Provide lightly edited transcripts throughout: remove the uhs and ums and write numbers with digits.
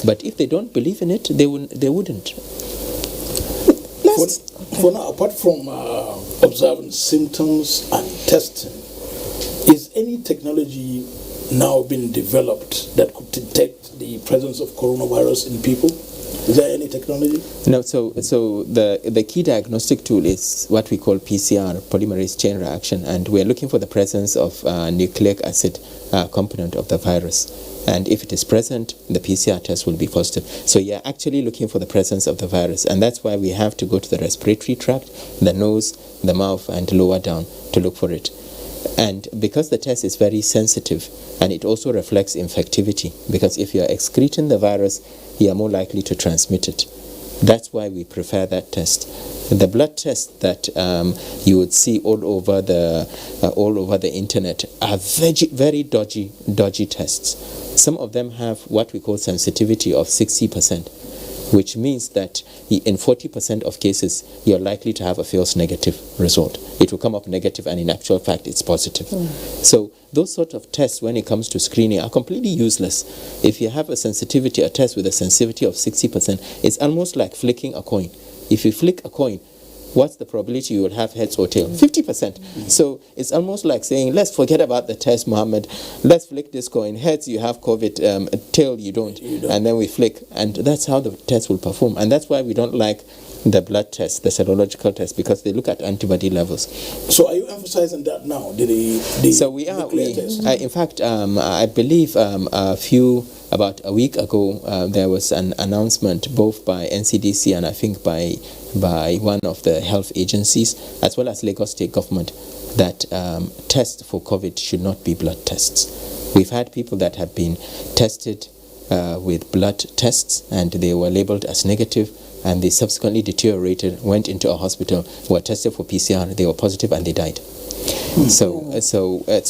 But if they don't believe in it, they wouldn't. For now, apart from observing symptoms and testing, is any technology now being developed that could detect the presence of coronavirus in people? Is there any technology? No, so the key diagnostic tool is what we call PCR, polymerase chain reaction, and we're looking for the presence of nucleic acid component of the virus. And if it is present, the PCR test will be positive. So you're actually looking for the presence of the virus, and that's why we have to go to the respiratory tract, the nose, the mouth, and lower down to look for it. And because the test is very sensitive, and it also reflects infectivity, because if you're excreting the virus, you're more likely to transmit it. That's why we prefer that test. The blood test that you would see all over the internet are very dodgy tests. Some of them have what we call sensitivity of 60%, which means that in 40% of cases, you're likely to have a false negative result. It will come up negative, and in actual fact, it's positive. So those sort of tests, when it comes to screening, are completely useless. If you have a test with a sensitivity of 60%, it's almost like flicking a coin. If you flick a coin, what's the probability you will have heads or tail? 50%. So it's almost like saying, let's forget about the test, Mohammed. Let's flick this coin. Heads, you have COVID. Tail, you don't. And then we flick. And that's how the test will perform. And that's why we don't like the blood test, the serological test, because they look at antibody levels. So are you emphasizing that now? So we are. In fact, I believe about a week ago, there was an announcement both by NCDC and I think by one of the health agencies, as well as Lagos State government, that tests for COVID should not be blood tests. We've had people that have been tested with blood tests, and they were labeled as negative, and they subsequently deteriorated, went into a hospital, were tested for PCR, they were positive, and they died. So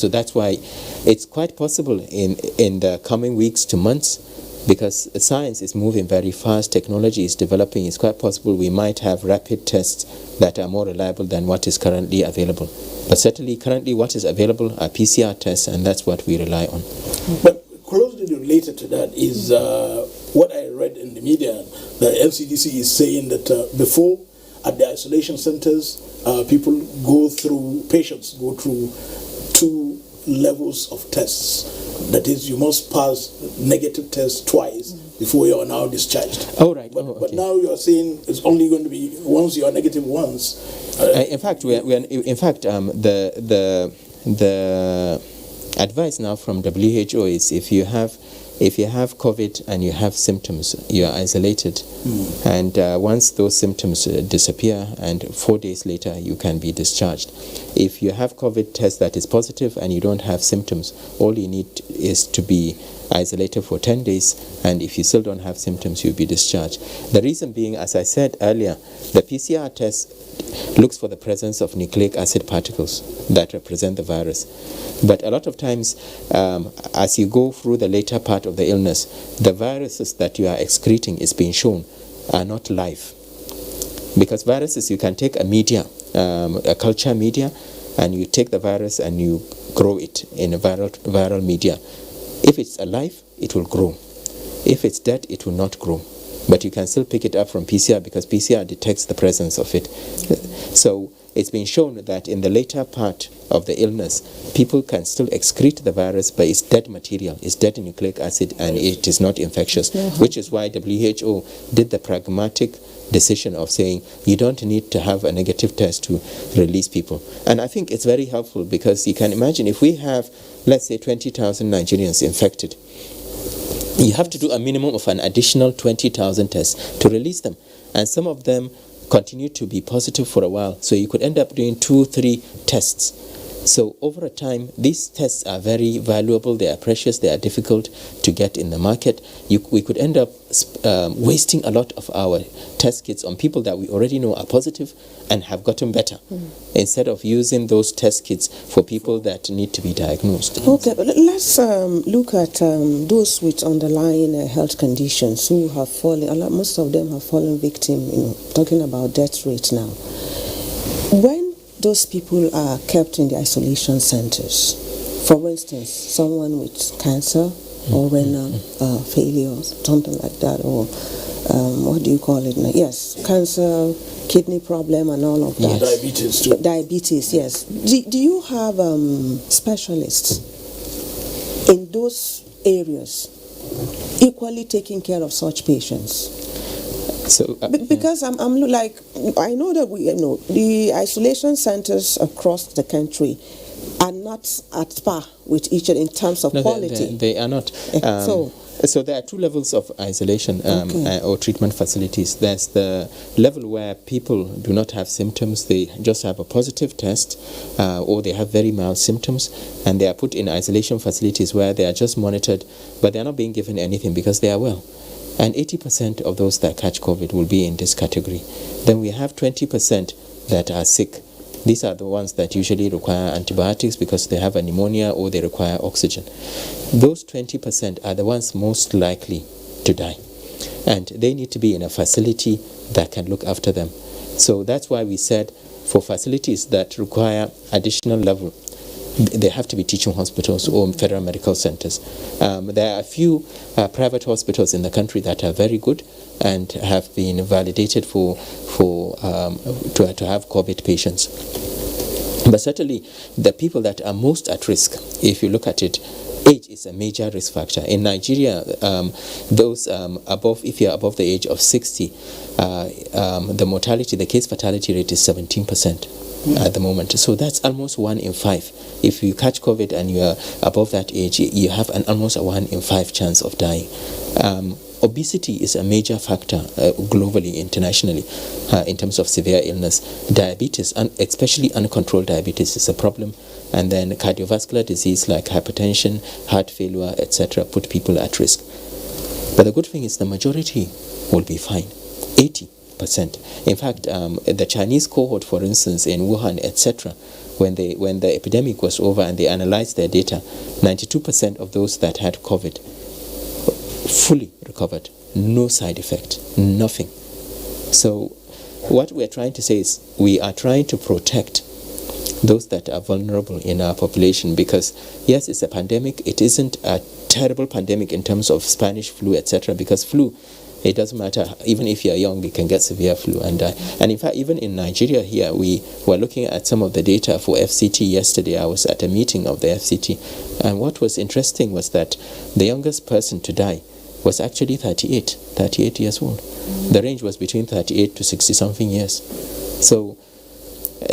that's why it's quite possible in the coming weeks to months, because science is moving very fast, technology is developing, it's quite possible we might have rapid tests that are more reliable than what is currently available. But certainly currently what is available are PCR tests, and that's what we rely on. But closely related to that is what I read in the media. The NCDC is saying that before, at the isolation centers, patients go through 2 levels of tests. That is, you must pass negative tests twice before you are now discharged. Oh, right. But now you are saying it's only going to be once you are negative once. In fact, the advice now from WHO is if you have COVID and you have symptoms, you are isolated, and once those symptoms disappear, and 4 days later you can be discharged. If you have COVID test that is positive and you don't have symptoms, all you need is to be isolated for 10 days, and if you still don't have symptoms, you'll be discharged. The reason being, as I said earlier, the PCR test looks for the presence of nucleic acid particles that represent the virus. But a lot of times, as you go through the later part of the illness, the viruses that you are excreting is being shown are not live. Because viruses, you can take a media, a culture media, and you take the virus and you grow it in a viral media. If it's alive, it will grow. If it's dead, it will not grow. But you can still pick it up from PCR because PCR detects the presence of it. So it's been shown that in the later part of the illness, people can still excrete the virus, but it's dead material, it's dead nucleic acid, and it is not infectious, which is why WHO did the pragmatic decision of saying you don't need to have a negative test to release people. And I think it's very helpful because you can imagine if we have, let's say, 20,000 Nigerians infected, you have to do a minimum of an additional 20,000 tests to release them. And some of them continue to be positive for a while. So you could end up doing 2-3 tests. So over a time, these tests are very valuable, they are precious, they are difficult to get in the market. We could end up wasting a lot of our test kits on people that we already know are positive and have gotten better, instead of using those test kits for people that need to be diagnosed. Okay, but let's look at those with underlying health conditions who have fallen, most of them have fallen victim, talking about death rate now. When those people are kept in the isolation centers, for instance, someone with cancer or renal failure, something like that, or what do you call it now? Yes, cancer, kidney problem, and all of that. Diabetes too. Diabetes, yes. Do you have specialists in those areas equally taking care of such patients? So Because I'm like, I know that the isolation centers across the country are not at par with each other in terms of quality. They are not. So there are two levels of isolation or treatment facilities. There's the level where people do not have symptoms, they just have a positive test, or they have very mild symptoms, and they are put in isolation facilities where they are just monitored, but they are not being given anything because they are well. And 80% of those that catch COVID will be in this category. Then we have 20% that are sick. These are the ones that usually require antibiotics because they have a pneumonia or they require oxygen. Those 20% are the ones most likely to die. And they need to be in a facility that can look after them. So that's why we said for facilities that require additional level, they have to be teaching hospitals or federal medical centers. There are a few private hospitals in the country that are very good and have been validated to have COVID patients. But certainly, the people that are most at risk, if you look at it, age is a major risk factor. In Nigeria, those if you're above the age of 60, the case fatality rate is 17%. At the moment. So that's almost 1 in 5. If you catch COVID and you are above that age, you have almost a 1 in 5 chance of dying. Obesity is a major factor globally, internationally, in terms of severe illness. Diabetes, and especially uncontrolled diabetes, is a problem. And then cardiovascular disease like hypertension, heart failure, etc., put people at risk. But the good thing is the majority will be fine. 80%. In fact, the Chinese cohort, for instance, in Wuhan, etc., when the epidemic was over and they analyzed their data, 92% of those that had COVID fully recovered, no side effect, nothing. So what we're trying to say is we are trying to protect those that are vulnerable in our population because, yes, it's a pandemic. It isn't a terrible pandemic in terms of Spanish flu, etc., because flu, it doesn't matter. Even if you're young, you can get severe flu and die. And in fact, even in Nigeria here, we were looking at some of the data for FCT yesterday. I was at a meeting of the FCT. And what was interesting was that the youngest person to die was actually 38 years old. The range was between 38 to 60-something years. So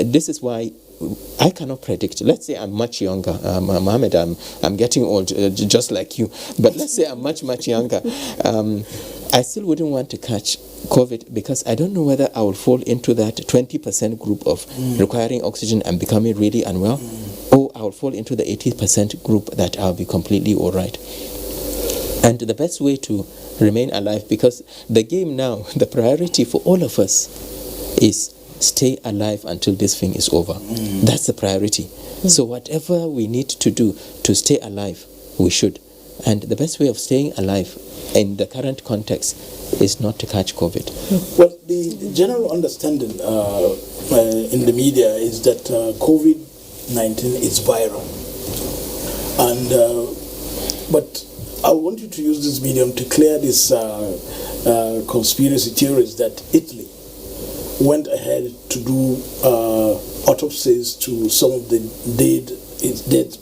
this is why I cannot predict. Let's say I'm much younger. Mohammed, I'm getting old, just like you. But let's say I'm much, much younger. I still wouldn't want to catch COVID because I don't know whether I will fall into that 20% group of requiring oxygen and becoming really unwell, or I will fall into the 80% group that I'll be completely all right. And the best way to remain alive, because the game now, the priority for all of us is stay alive until this thing is over. That's the priority. So whatever we need to do to stay alive, we should. And the best way of staying alive in the current context is not to catch COVID. Well, the general understanding in the media is that COVID-19 is viral. And but I want you to use this medium to clear this conspiracy theories that Italy went ahead to do autopsies to some of the dead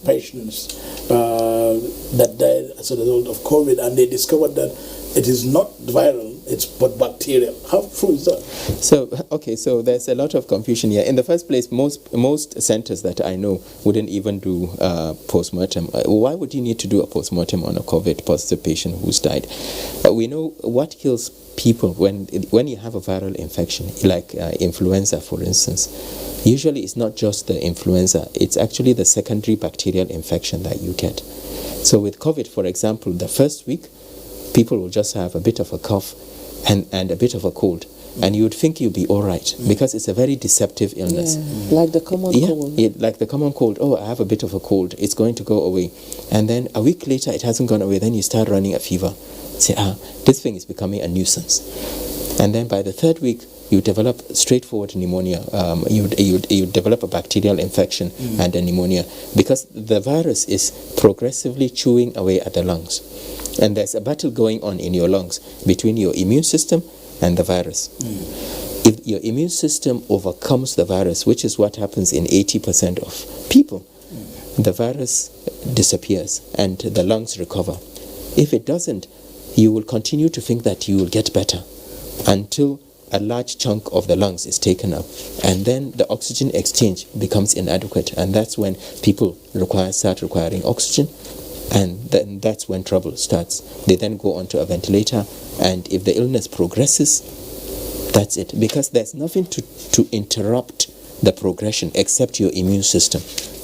patients that died as a result of COVID, and they discovered that it is not viral, but bacterial. How true is that? So there's a lot of confusion here. In the first place, most centers that I know wouldn't even do post-mortem. Why would you need to do a post-mortem on a COVID-positive patient who's died? We know what kills people when you have a viral infection, like influenza, for instance. Usually it's not just the influenza, it's actually the secondary bacterial infection that you get. So with COVID, for example, the first week, people will just have a bit of a cough and a bit of a cold. And you would think you'll be all right because it's a very deceptive illness. Yeah, like the common cold. Yeah, like the common cold. Oh, I have a bit of a cold. It's going to go away. And then a week later, it hasn't gone away. Then you start running a fever. Say, this thing is becoming a nuisance. And then by the third week, you develop straightforward pneumonia. You develop a bacterial infection and a pneumonia, because the virus is progressively chewing away at the lungs. And there's a battle going on in your lungs between your immune system and the virus. If your immune system overcomes the virus, which is what happens in 80% of people, the virus disappears and the lungs recover. If it doesn't, you will continue to think that you will get better until a large chunk of the lungs is taken up, and then the oxygen exchange becomes inadequate, and that's when people start requiring oxygen, and then that's when trouble starts. They then go onto a ventilator, and if the illness progresses, that's it, because there's nothing to interrupt the progression except your immune system.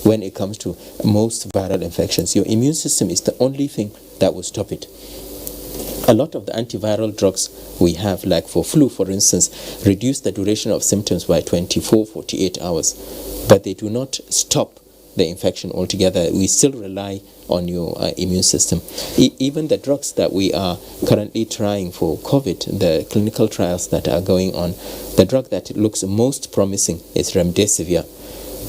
When it comes to most viral infections, your immune system is the only thing that will stop it. A lot of the antiviral drugs we have, like for flu, for instance, reduce the duration of symptoms by 24, 48 hours, but they do not stop the infection altogether. We still rely on your immune system. Even the drugs that we are currently trying for COVID, the clinical trials that are going on, the drug that looks most promising is remdesivir.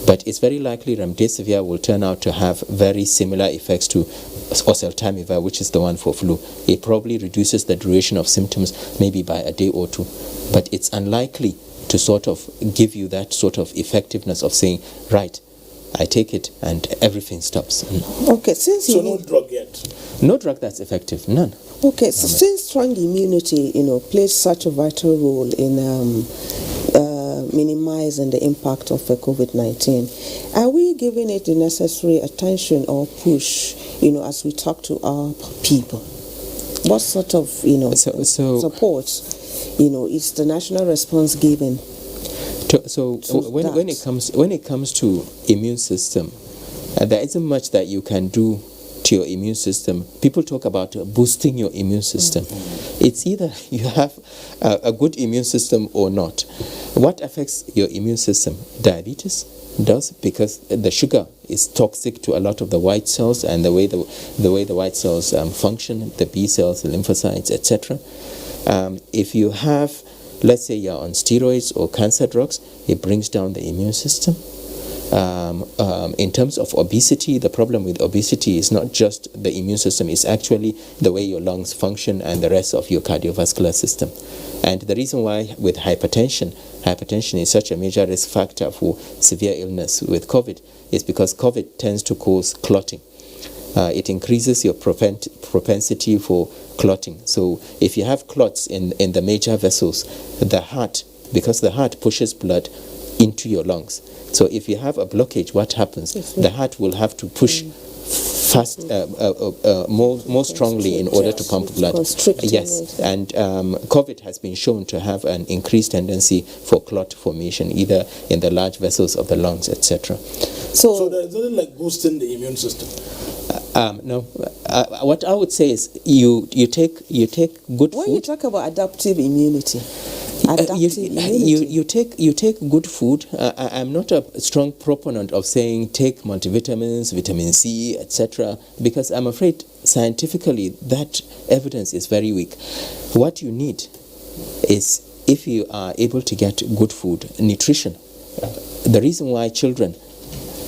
But it's very likely remdesivir will turn out to have very similar effects to oseltamivir, which is the one for flu. It probably reduces the duration of symptoms maybe by a day or two. But it's unlikely to sort of give you that sort of effectiveness of saying, right, I take it and everything stops. Okay, so no drug yet? No drug that's effective, none. Okay, so since strong immunity, plays such a vital role in minimizing the impact of COVID-19, are we giving it the necessary attention or push, as we talk to our people? What sort of, support, is the national response given? When it comes to immune system, there isn't much that you can do to your immune system. People talk about boosting your immune system. It's either you have a good immune system or not. What affects your immune system? Diabetes does, because the sugar is toxic to a lot of the white cells and the way the white cells function, the B cells, the lymphocytes, etc. If you have, let's say you're on steroids or cancer drugs, it brings down the immune system. In terms of obesity, the problem with obesity is not just the immune system, it's actually the way your lungs function and the rest of your cardiovascular system. And the reason why with hypertension is such a major risk factor for severe illness with COVID is because COVID tends to cause clotting. It increases your propensity for clotting. So if you have clots in the major vessels, the heart, because the heart pushes blood into your lungs. So if you have a blockage, what happens? The heart will have to push fast, more strongly in order to pump blood. Yes, and COVID has been shown to have an increased tendency for clot formation, either in the large vessels of the lungs, etc. So there's nothing like boosting the immune system. No. What I would say is you take good food. When you talk about adaptive immunity, you take good food. I'm not a strong proponent of saying take multivitamins, vitamin C, etc., because I'm afraid scientifically that evidence is very weak. What you need is, if you are able to get good food, nutrition. The reason why children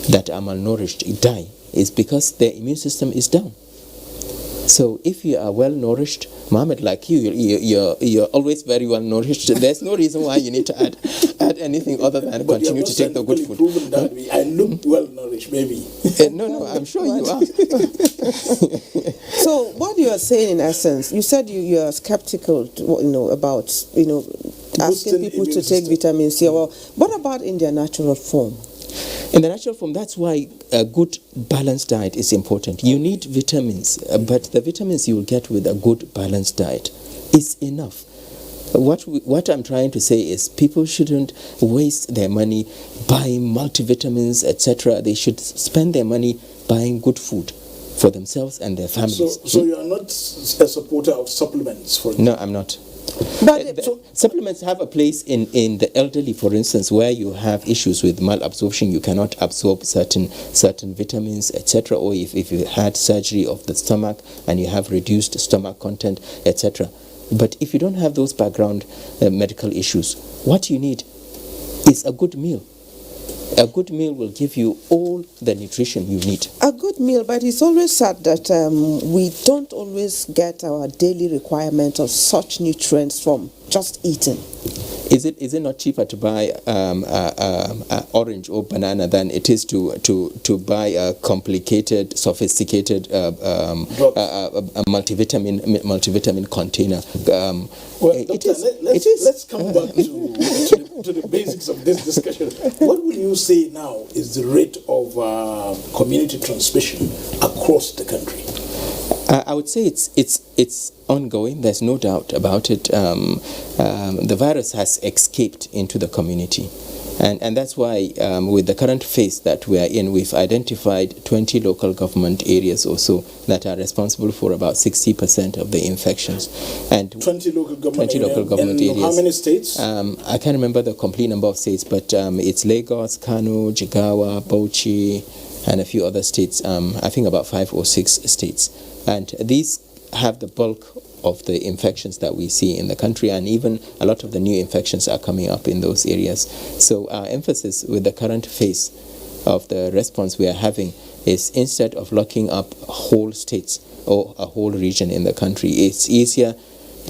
that are malnourished die is because their immune system is down. So if you are well nourished, Mohammed, like you're always very well nourished. There's no reason why you need to add anything other than continue to take the good food. That I look well nourished, maybe. No, I'm sure you are. So what you are saying, in essence, you said you are skeptical, about asking people to take vitamin C. Well, what about in their natural form? In the natural form, that's why a good balanced diet is important. You need vitamins, but the vitamins you will get with a good balanced diet is enough. What I'm trying to say is people shouldn't waste their money buying multivitamins, etc. They should spend their money buying good food for themselves and their families. So you are not a supporter of supplements, for example? No, I'm not. But supplements have a place in the elderly, for instance, where you have issues with malabsorption. You cannot absorb certain vitamins, etc. Or if you had surgery of the stomach and you have reduced stomach content, etc. But if you don't have those background medical issues, what you need is a good meal. A good meal will give you all the nutrition you need. A good meal, but it's always sad that we don't always get our daily requirement of such nutrients from just eating. Is it not cheaper to buy orange or banana than it is to buy a complicated, sophisticated multivitamin container? Well, Doctor, let's come back to the basics of this discussion. What would you say now is the rate of community transmission across the country? I would say it's ongoing. There's no doubt about it. The virus has escaped into the community. And that's why with the current phase that we are in, we've identified 20 local government areas or so that are responsible for about 60% of the infections. And 20 local government areas. How many states? I can't remember the complete number of states, but it's Lagos, Kano, Jigawa, Bauchi, and a few other states. I think about 5 or 6 states. And these have the bulk of the infections that we see in the country, and even a lot of the new infections are coming up in those areas. So our emphasis with the current phase of the response we are having is, instead of locking up whole states or a whole region in the country, it's easier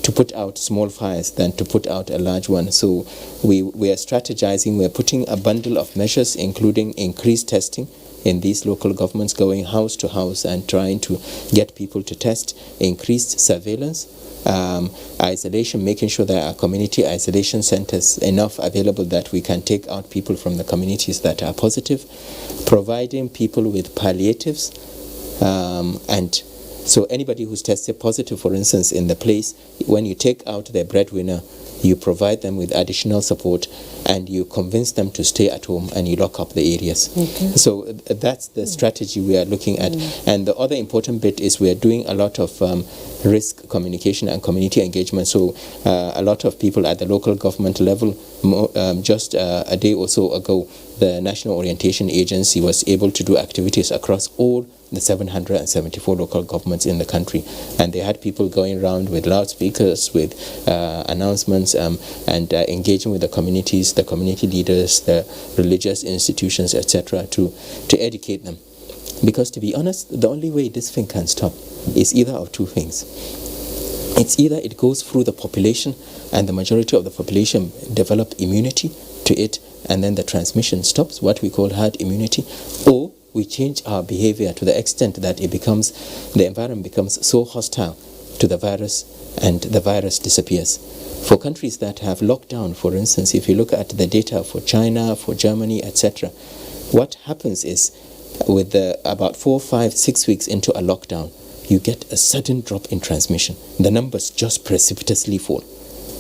to put out small fires than to put out a large one. So we are strategizing. We're putting a bundle of measures, including increased testing in these local governments, going house to house and trying to get people to test, increased surveillance, isolation, making sure there are community isolation centers enough available that we can take out people from the communities that are positive, providing people with palliatives, and so anybody who's tested positive, for instance, in the place, when you take out their breadwinner, you provide them with additional support and you convince them to stay at home and you lock up the areas. Okay. So that's the strategy we are looking at. And the other important bit is we are doing a lot of risk communication and community engagement. So a lot of people at the local government level, just a day or so ago, the National Orientation Agency was able to do activities across all the 774 local governments in the country, and they had people going around with loudspeakers, with announcements, and engaging with the communities, the community leaders, the religious institutions, etc., to educate them. Because to be honest, the only way this thing can stop is either of two things. It's either it goes through the population and the majority of the population develop immunity to it, and then the transmission stops, what we call herd immunity, or we change our behavior to the extent that the environment becomes so hostile to the virus and the virus disappears. For countries that have locked down, for instance, if you look at the data for China, for Germany, etc., what happens is with about 4, 5, 6 weeks into a lockdown, you get a sudden drop in transmission. The numbers just precipitously fall.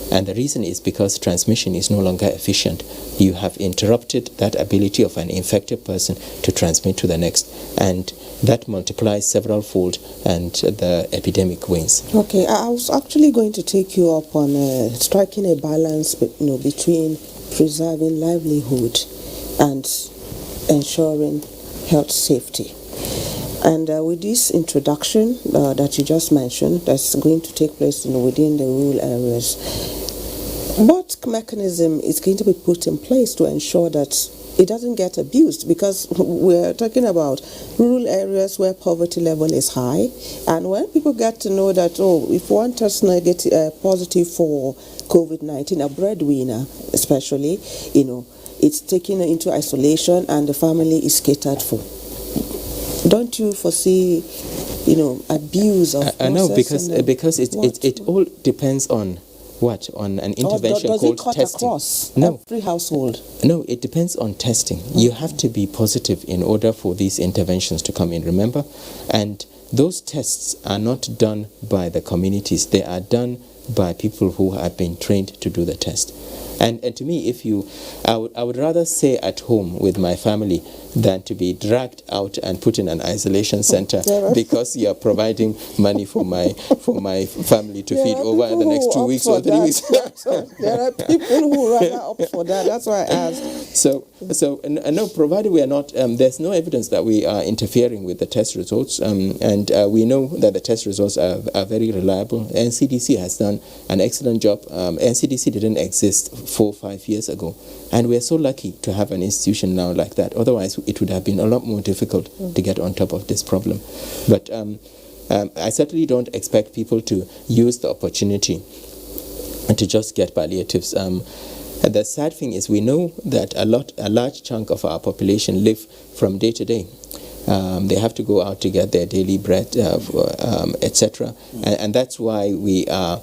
And the reason is because transmission is no longer efficient. You have interrupted that ability of an infected person to transmit to the next. And that multiplies several fold and the epidemic wanes. Okay, I was actually going to take you up on striking a balance between preserving livelihood and ensuring health safety. And with this introduction that you just mentioned, that's going to take place within the rural areas, what mechanism is going to be put in place to ensure that it doesn't get abused? Because we're talking about rural areas where poverty level is high, and when people get to know that, if one person gets positive for COVID-19, a breadwinner especially, it's taken into isolation and the family is catered for. Don't you foresee, abuse of process? No, because it all depends on what? On an intervention does called it cut testing. Across No, every household. No, it depends on testing. Okay. You have to be positive in order for these interventions to come in. Remember, and those tests are not done by the communities. They are done by people who have been trained to do the test. And to me, I would rather stay at home with my family than to be dragged out and put in an isolation center because you are providing money for my family to feed over the next 2 weeks or 3 weeks. There are people who rather opt for that. That's why I asked. So no, provided we are not, there's no evidence that we are interfering with the test results, and we know that the test results are very reliable. NCDC has done an excellent job. NCDC didn't exist 4 or 5 years ago, and we are so lucky to have an institution now like that. Otherwise, it would have been a lot more difficult to get on top of this problem. But I certainly don't expect people to use the opportunity to just get palliatives. The sad thing is we know that a large chunk of our population live from day to day. They have to go out to get their daily bread, etc. And that's why we are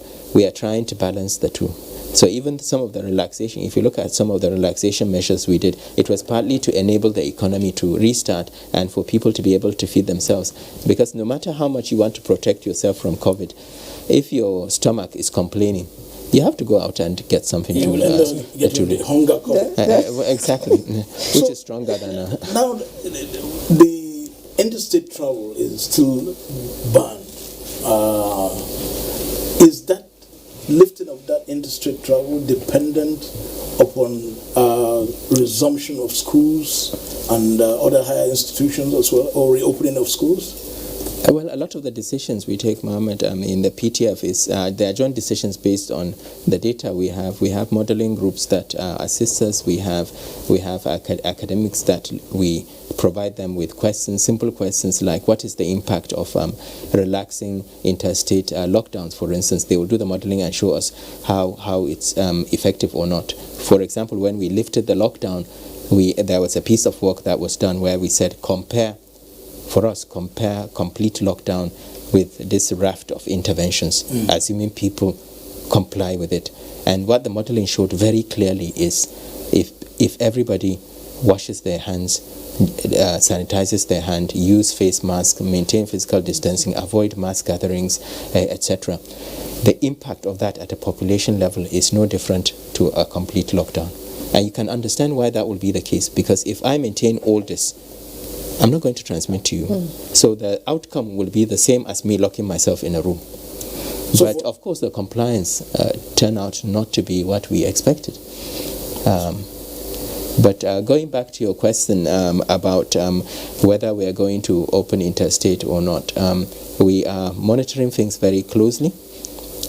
trying to balance the two. So even some of the relaxation, if you look at some of the relaxation measures we did, it was partly to enable the economy to restart and for people to be able to feed themselves. Because no matter how much you want to protect yourself from COVID, if your stomach is complaining, you have to go out and get something to the hunger COVID. Exactly, which is stronger than now the interstate travel is still banned. Is that lifting of that interstate travel dependent upon resumption of schools and other higher institutions as well, or reopening of schools? Well, a lot of the decisions we take, Mohammed, in the PTF is they are joint decisions based on the data we have. We have modeling groups that assist us. We have academics that we provide them with questions, simple questions like what is the impact of relaxing interstate lockdowns, for instance. They will do the modeling and show us how it's effective or not. For example, when we lifted the lockdown, there was a piece of work that was done where we said compare complete lockdown with this raft of interventions, assuming people comply with it. And what the modeling showed very clearly is if everybody washes their hands, sanitizes their hand, use face masks, maintain physical distancing, avoid mass gatherings, etc., the impact of that at a population level is no different to a complete lockdown. And you can understand why that will be the case, because if I maintain all this, I'm not going to transmit to you. So the outcome will be the same as me locking myself in a room. So but of course the compliance turned out not to be what we expected. But going back to your question about whether we are going to open interstate or not, we are monitoring things very closely.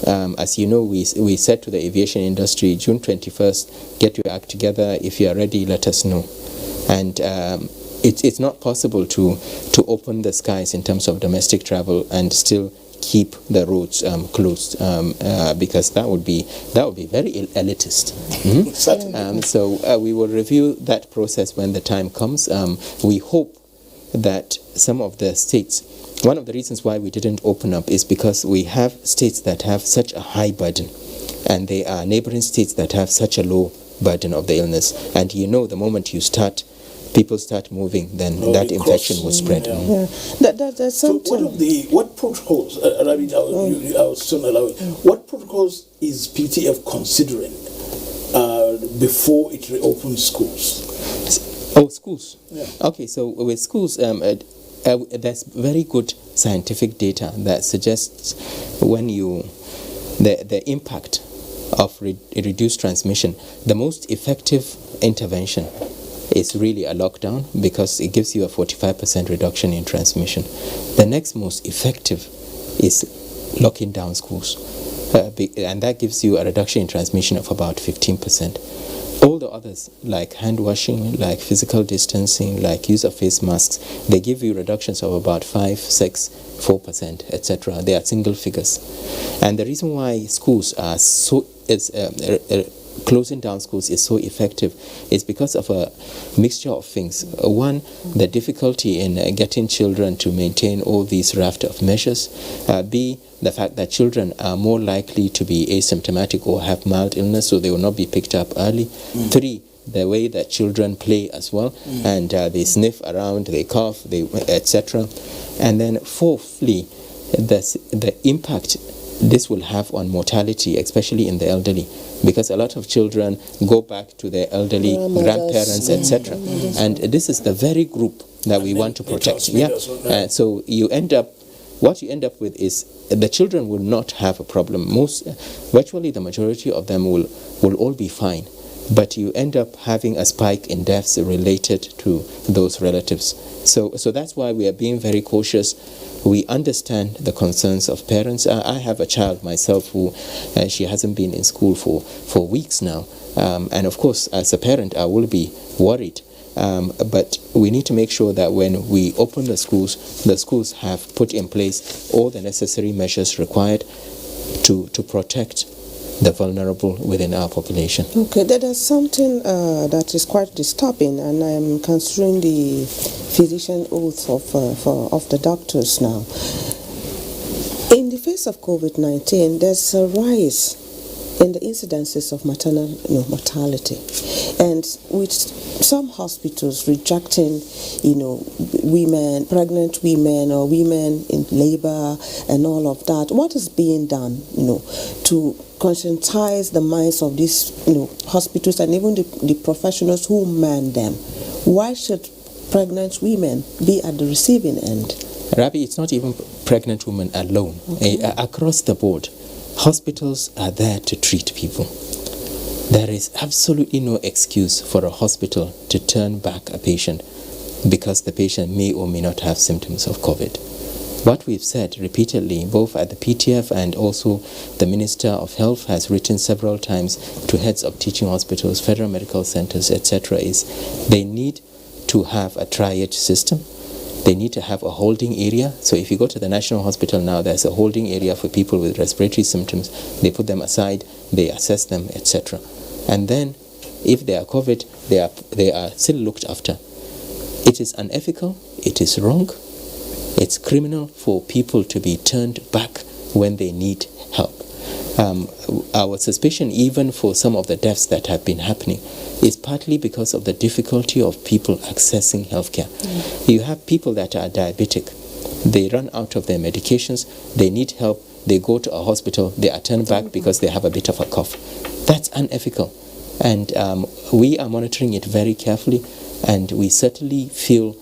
As you know, we said to the aviation industry, June 21st, get your act together. If you are ready, let us know. And it's not possible to open the skies in terms of domestic travel and still keep the roads closed, because that would be very elitist. So we will review that process when the time comes. We hope that some of the states, one of the reasons why we didn't open up is because we have states that have such a high burden, and they are neighboring states that have such a low burden of the illness. And you know, the moment people start moving, then that infection will spread. That's something. So what protocols, what protocols is PTF considering before it reopens schools? Oh, schools. Yeah. Okay, so with schools, there's very good scientific data that suggests the impact of reduced transmission, the most effective intervention is really a lockdown, because it gives you a 45% reduction in transmission. The next most effective is locking down schools, and that gives you a reduction in transmission of about 15%. All the others, like hand washing, like physical distancing, like use of face masks, they give you reductions of about 5, 6, 4%, etc. They are single figures. And the reason why schools are closing down schools is so effective is because of a mixture of things. One, the difficulty in getting children to maintain all these raft of measures. B, the fact that children are more likely to be asymptomatic or have mild illness, so they will not be picked up early. 3, the way that children play as well, and they sniff around, they cough, etc. And then fourthly, the impact this will have on mortality, especially in the elderly, because a lot of children go back to their elderly grandparents, etc. And this is the very group that we want to protect. So what you end up with is the children will not have a problem. Virtually the majority of them will all be fine. But you end up having a spike in deaths related to those relatives. So that's why we are being very cautious. We understand the concerns of parents. I have a child myself who she hasn't been in school for weeks now. And of course, as a parent, I will be worried. But we need to make sure that when we open the schools have put in place all the necessary measures required to protect the vulnerable within our population. Okay, there's something that is quite disturbing, and I'm considering the physician oath of the doctors now. In the face of COVID-19, there's a rise in the incidences of maternal mortality, and with some hospitals rejecting women, pregnant women or women in labor and all of that. What is being done to conscientize the minds of these hospitals and even the professionals who man them? Why should pregnant women be at the receiving end? Rabi, it's not even pregnant women alone. Okay. Across the board, hospitals are there to treat people. There is absolutely no excuse for a hospital to turn back a patient because the patient may or may not have symptoms of COVID. What we've said repeatedly, both at the PTF and also the Minister of Health has written several times to heads of teaching hospitals, federal medical centers, etc., is they need to have a triage system. They need to have a holding area. So if you go to the National Hospital now, there's a holding area for people with respiratory symptoms. They put them aside, they assess them, etc. And then, if they are COVID, they are still looked after. It is unethical, it is wrong, it's criminal for people to be turned back when they need help. Our suspicion, even for some of the deaths that have been happening, is partly because of the difficulty of people accessing healthcare. You have people that are diabetic. They run out of their medications, they need help, they go to a hospital, they are turned back because they have a bit of a cough. That's unethical. And we are monitoring it very carefully, and we certainly feel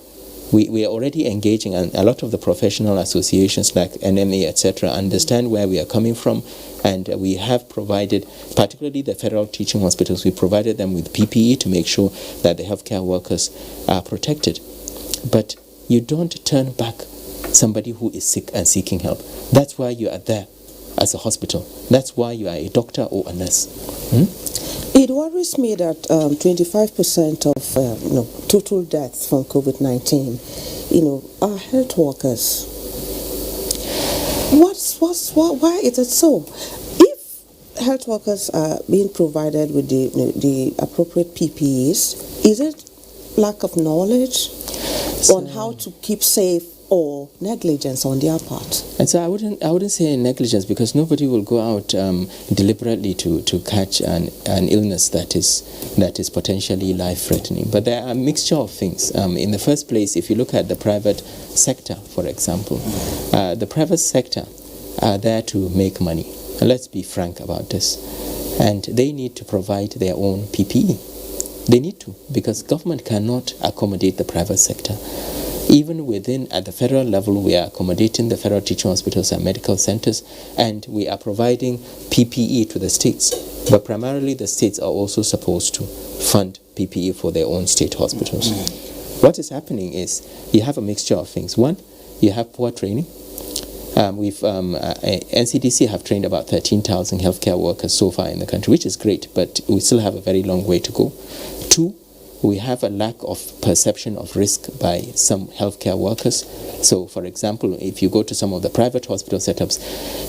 we are already engaging, and a lot of the professional associations like NTA, etc., understand where we are coming from, and we have provided, particularly the federal teaching hospitals, we provided them with PPE to make sure that the healthcare workers are protected. But you don't turn back somebody who is sick and seeking help. That's why you are there as a hospital. That's why you are a doctor or a nurse. It worries me that 25% of total deaths from COVID-19, are health workers. Why is it so? If health workers are being provided with the appropriate PPEs, is it lack of knowledge on how to keep safe or negligence on their part? And so I wouldn't say negligence, because nobody will go out deliberately to catch an illness that is potentially life-threatening. But there are a mixture of things. In the first place, if you look at the private sector, for example, the private sector are there to make money. And let's be frank about this. And they need to provide their own PPE. They need to, because government cannot accommodate the private sector. Even within, at the federal level, we are accommodating the federal teaching hospitals and medical centers, and we are providing PPE to the states. But primarily, the states are also supposed to fund PPE for their own state hospitals. What is happening is you have a mixture of things. One, you have poor training. NCDC have trained about 13,000 healthcare workers so far in the country, which is great, but we still have a very long way to go. Two, we have a lack of perception of risk by some healthcare workers. So, for example, if you go to some of the private hospital setups,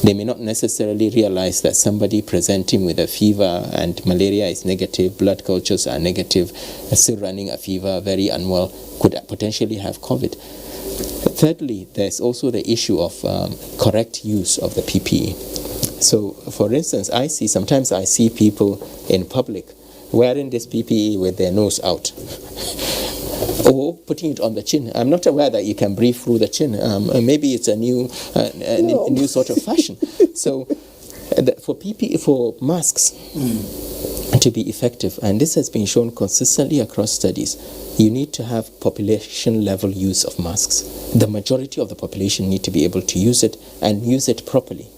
they may not necessarily realize that somebody presenting with a fever and malaria is negative, blood cultures are negative, still running a fever, very unwell, could potentially have COVID. Thirdly, there's also the issue of correct use of the PPE. So, for instance, sometimes I see people in public wearing this PPE with their nose out. or putting it on the chin. I'm not aware that you can breathe through the chin. Maybe it's a new sort of fashion. So for PPE, for masks to be effective, and this has been shown consistently across studies, you need to have population level use of masks. The majority of the population need to be able to use it and use it properly.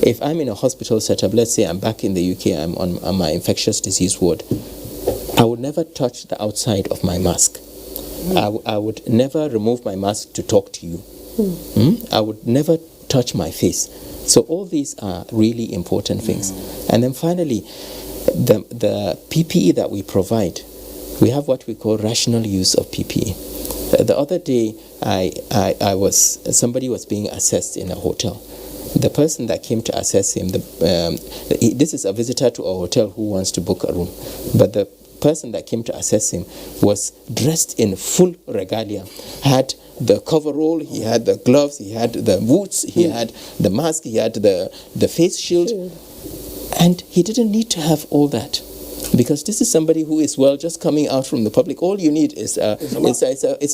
If I'm in a hospital setup, let's say I'm back in the UK, I'm on my infectious disease ward, I would never touch the outside of my mask. I would never remove my mask to talk to you. I would never touch my face. So all these are really important things. And then finally, the PPE that we provide, we have what we call rational use of PPE. The other day, somebody was being assessed in a hotel. The person that came to assess him, this is a visitor to a hotel who wants to book a room, but the person that came to assess him was dressed in full regalia, had the coverall, he had the gloves, he had the boots, he had the mask, he had the face shield, and he didn't need to have all that. Because this is somebody who is just coming out from the public. All you need is a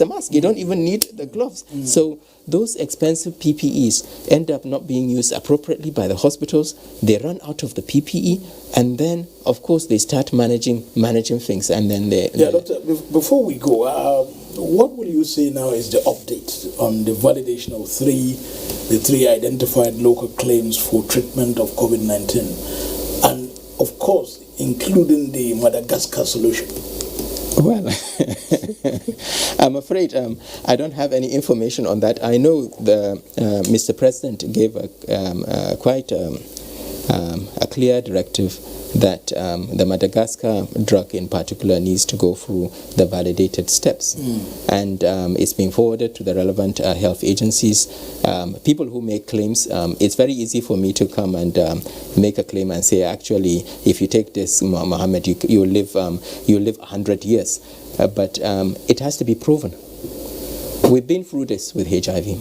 mask. You don't even need the gloves. So those expensive PPEs end up not being used appropriately by the hospitals. They run out of the PPE, and then, of course, they start managing things. And then Doctor, before we go, what will you say now is the update on the validation of the three identified local claims for treatment of COVID-19, and of course, including the Madagascar solution? Well, I'm afraid I don't have any information on that. I know Mr. President gave quite a clear directive that the Madagascar drug in particular needs to go through the validated steps. And it's been forwarded to the relevant health agencies. People who make claims, it's very easy for me to come and make a claim and say, actually, if you take this, Mohammed, you'll live 100 years. But it has to be proven. We've been through this with HIV.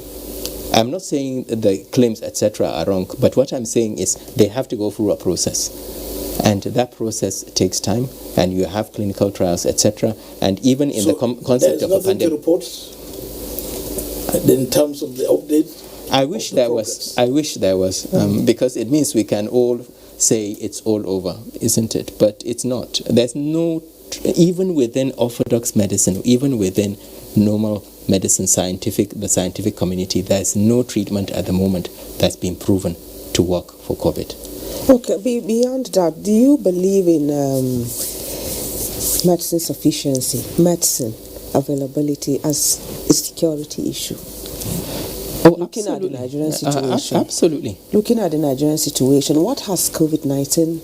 I'm not saying the claims, etc., are wrong, but what I'm saying is they have to go through a process. And that process takes time, and you have clinical trials, etc. And even in the concept of a pandemic. To report in terms of the update. I wish there was, because it means we can all say it's all over, isn't it? But it's not. There's no, even within orthodox medicine, even within normal medicine, the scientific community, there's no treatment at the moment that's been proven to work for COVID. Okay, beyond that, do you believe in medicine sufficiency, medicine availability as a security issue? Looking at the Nigerian situation. Absolutely. Looking at the Nigerian situation, what has COVID-19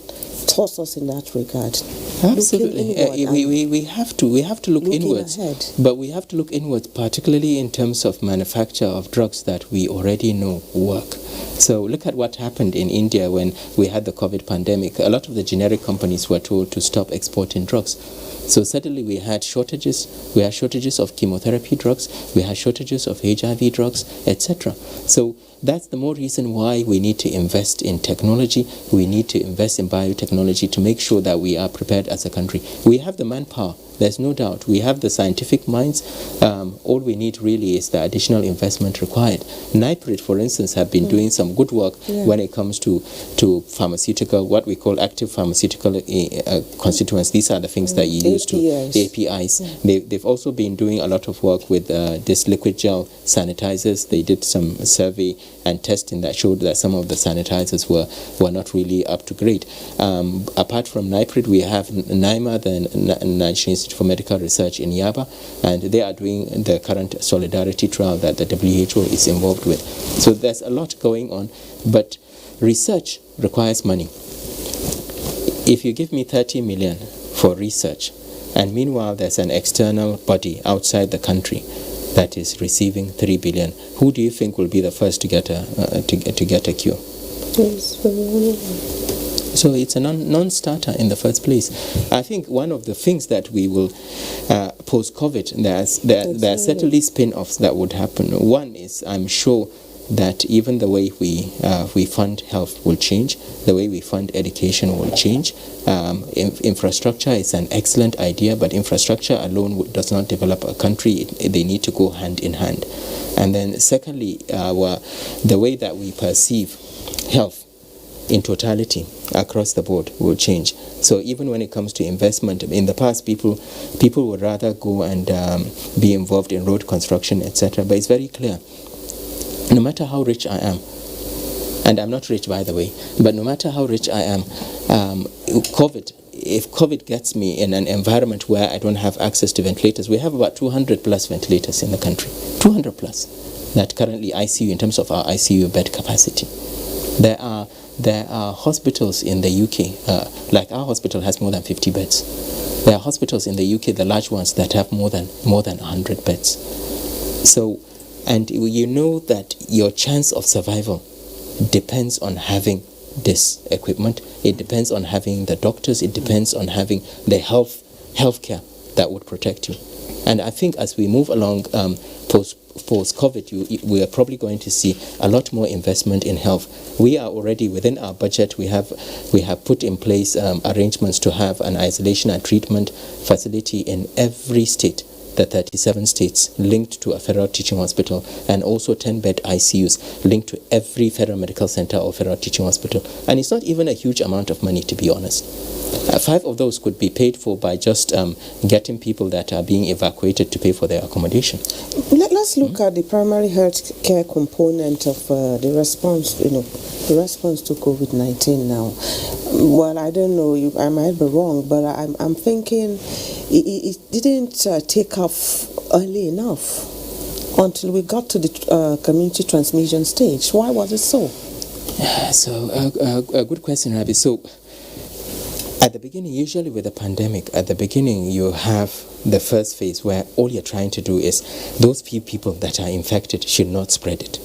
taught us in that regard? Absolutely. We have to look inwards. Ahead. But we have to look inwards, particularly in terms of manufacture of drugs that we already know work. So look at what happened in India when we had the COVID pandemic. A lot of the generic companies were told to stop exporting drugs. So suddenly we had shortages. We had shortages of chemotherapy drugs. We had shortages of HIV drugs, etc. So that's the more reason why we need to invest in technology. We need to invest in biotechnology to make sure that we are prepared as a country. We have the manpower. There's no doubt. We have the scientific minds. All we need really is the additional investment required. NIPRID, for instance, have been doing some good work when it comes to pharmaceutical, what we call active pharmaceutical constituents. These are the things that you use APIs. They've also been doing a lot of work with this liquid gel sanitizers. They did some survey and testing that showed that some of the sanitizers were not really up to grade. Apart from NIPRID, we have NIMA, the Nigerian Institute for Medical Research in Yaba, and they are doing the current solidarity trial that the WHO is involved with. So there's a lot going on, but research requires money. If you give me 30 million for research, and meanwhile there's an external body outside the country that is receiving 3 billion, who do you think will be the first to get a cure? So it's a non-starter in the first place. I think one of the things that we will post-COVID, there are certainly spin-offs that would happen. One is, I'm sure, that even the way we fund health will change, the way we fund education will change. Infrastructure is an excellent idea, but infrastructure alone does not develop a country. They need to go hand in hand. And then secondly, the way that we perceive health in totality across the board will change. So even when it comes to investment, in the past people would rather go and be involved in road construction, etc. But it's very clear, no matter how rich I am, and I'm not rich by the way, but no matter how rich I am, if COVID gets me in an environment where I don't have access to ventilators, we have about 200 plus ventilators in the country, 200 plus, that currently ICU, in terms of our ICU bed capacity. There are hospitals in the UK, like our hospital has more than 50 beds. There are hospitals in the UK, the large ones, that have more than 100 beds. So, and you know that your chance of survival depends on having this equipment. It depends on having the doctors. It depends on having the healthcare that would protect you. And I think as we move along post-COVID, we are probably going to see a lot more investment in health. We are already within our budget. We have put in place arrangements to have an isolation and treatment facility in every state, the 37 states, linked to a federal teaching hospital, and also 10-bed ICUs linked to every federal medical center or federal teaching hospital. And it's not even a huge amount of money, to be honest. 5 of those could be paid for by just getting people that are being evacuated to pay for their accommodation. Let's look at the primary health care component of the response, the response to COVID-19 now. Well, I don't know, I might be wrong, but I'm thinking it didn't take off early enough until we got to the community transmission stage. Why was it so? So, a good question, Rabi. So, at the beginning, usually with a pandemic, at the beginning you have the first phase where all you're trying to do is those few people that are infected should not spread it.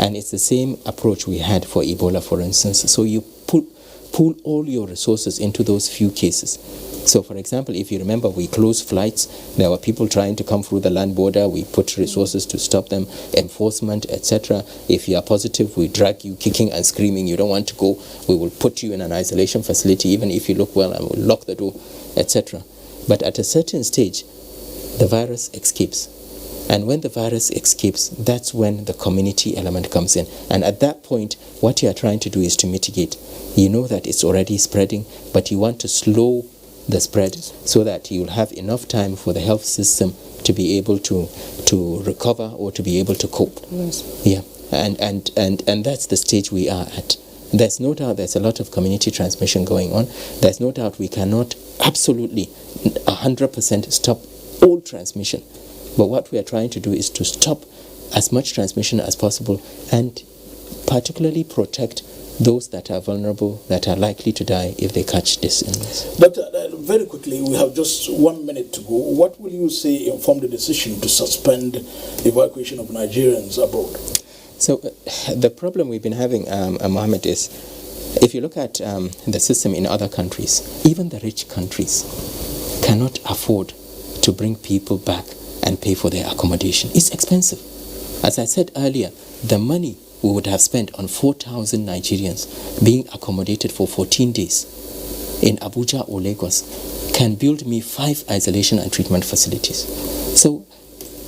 And it's the same approach we had for Ebola, for instance. So you pull all your resources into those few cases. So, for example, if you remember, we closed flights. There were people trying to come through the land border. We put resources to stop them, enforcement, etc. If you are positive, we drag you kicking and screaming. You don't want to go. We will put you in an isolation facility, even if you look well, and we'll lock the door, etc. But at a certain stage, the virus escapes. And when the virus escapes, that's when the community element comes in. And at that point, what you are trying to do is to mitigate. You know that it's already spreading, but you want to slow the spread so that you'll have enough time for the health system to be able to recover or to be able to cope. Yes. Yeah. And that's the stage we are at. There's no doubt there's a lot of community transmission going on. There's no doubt we cannot absolutely 100% stop all transmission. But what we are trying to do is to stop as much transmission as possible and particularly protect those that are vulnerable, that are likely to die if they catch this illness. Doctor, very quickly, we have just 1 minute to go. What will you say informed the decision to suspend the evacuation of Nigerians abroad? So the problem we've been having, Mohammed, is if you look at the system in other countries, even the rich countries cannot afford to bring people back and pay for their accommodation. It's expensive. As I said earlier, the money we would have spent on 4,000 Nigerians being accommodated for 14 days in Abuja or Lagos can build me 5 isolation and treatment facilities. So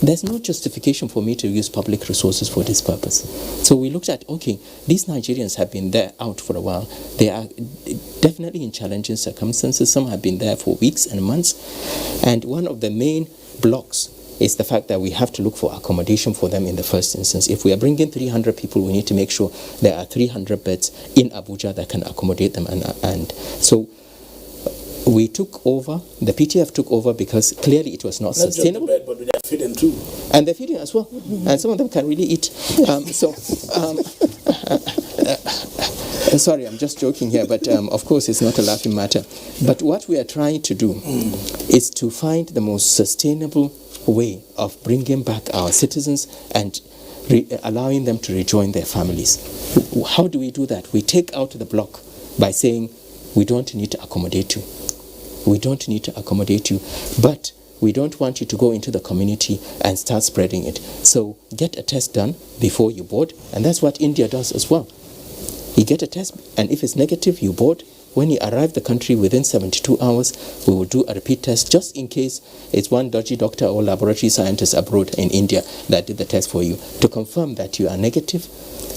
there's no justification for me to use public resources for this purpose. So we looked at, okay, these Nigerians have been there out for a while. They are definitely in challenging circumstances. Some have been there for weeks and months. And one of the main blocks is the fact that we have to look for accommodation for them in the first instance. If we are bringing 300 people, we need to make sure there are 300 beds in Abuja that can accommodate them. And so we took over, the PTF took over because clearly it was not sustainable. Not just the bed, but they're feeding too. And they're feeding as well. And some of them can really eat. Sorry, I'm just joking here, but of course it's not a laughing matter. But what we are trying to do is to find the most sustainable way of bringing back our citizens and allowing them to rejoin their families. How do we do that? We take out the block by saying we don't need to accommodate you. We don't need to accommodate you, but we don't want you to go into the community and start spreading it. So get a test done before you board, and that's what India does as well. You get a test, and if it's negative, you board. When you arrive the country within 72 hours, we will do a repeat test just in case it's one dodgy doctor or laboratory scientist abroad in India that did the test for you. To confirm that you are negative,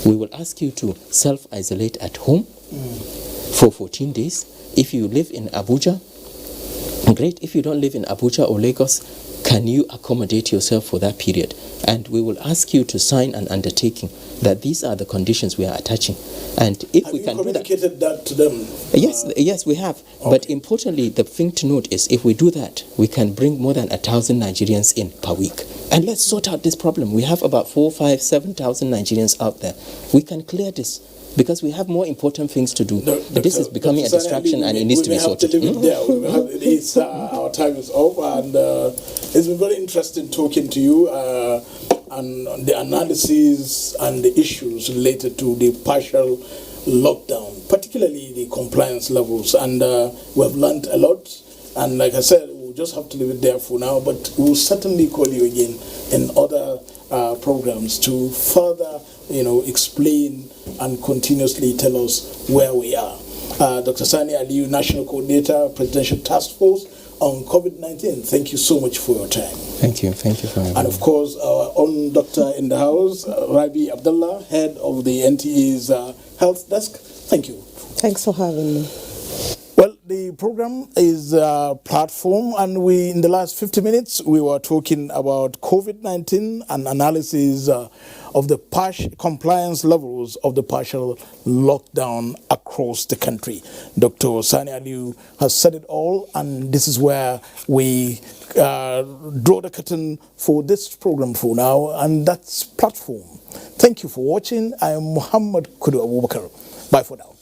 we will ask you to self-isolate at home for 14 days. If you live in Abuja, great. If you don't live in Abuja or Lagos, can you accommodate yourself for that period? And we will ask you to sign an undertaking that these are the conditions we are attaching. And if have we you can do that, communicated that to them? yes, we have. Okay. But importantly, the thing to note is if we do that, we can bring more than 1,000 Nigerians in per week. And let's sort out this problem. We have about 4, 5, 7,000 Nigerians out there. We can clear this, because we have more important things to do. This is becoming a distraction, and it needs to be sorted. Our time is over, and it's been very interesting talking to you and the analysis and the issues related to the partial lockdown, particularly the compliance levels. And we have learned a lot. And like I said, we'll just have to leave it there for now, but we'll certainly call you again in other programs to further, explain and continuously tell us where we are. Dr. Sani Aliyu, National Coordinator, Presidential Task Force on COVID-19. Thank you so much for your time. Thank you for having me. And of course, our own doctor in the house, Rabi Abdullah, head of the NTA's Health Desk. Thank you. Thanks for having me. Well, the program is a platform, and in the last 50 minutes, we were talking about COVID-19 and analysis of the compliance levels of the partial lockdown across the country. Dr. Sani Aliyu has said it all, and this is where we draw the curtain for this program for now, and that's platform. Thank you for watching. I am Muhammad Kudu Abubakar. Bye for now.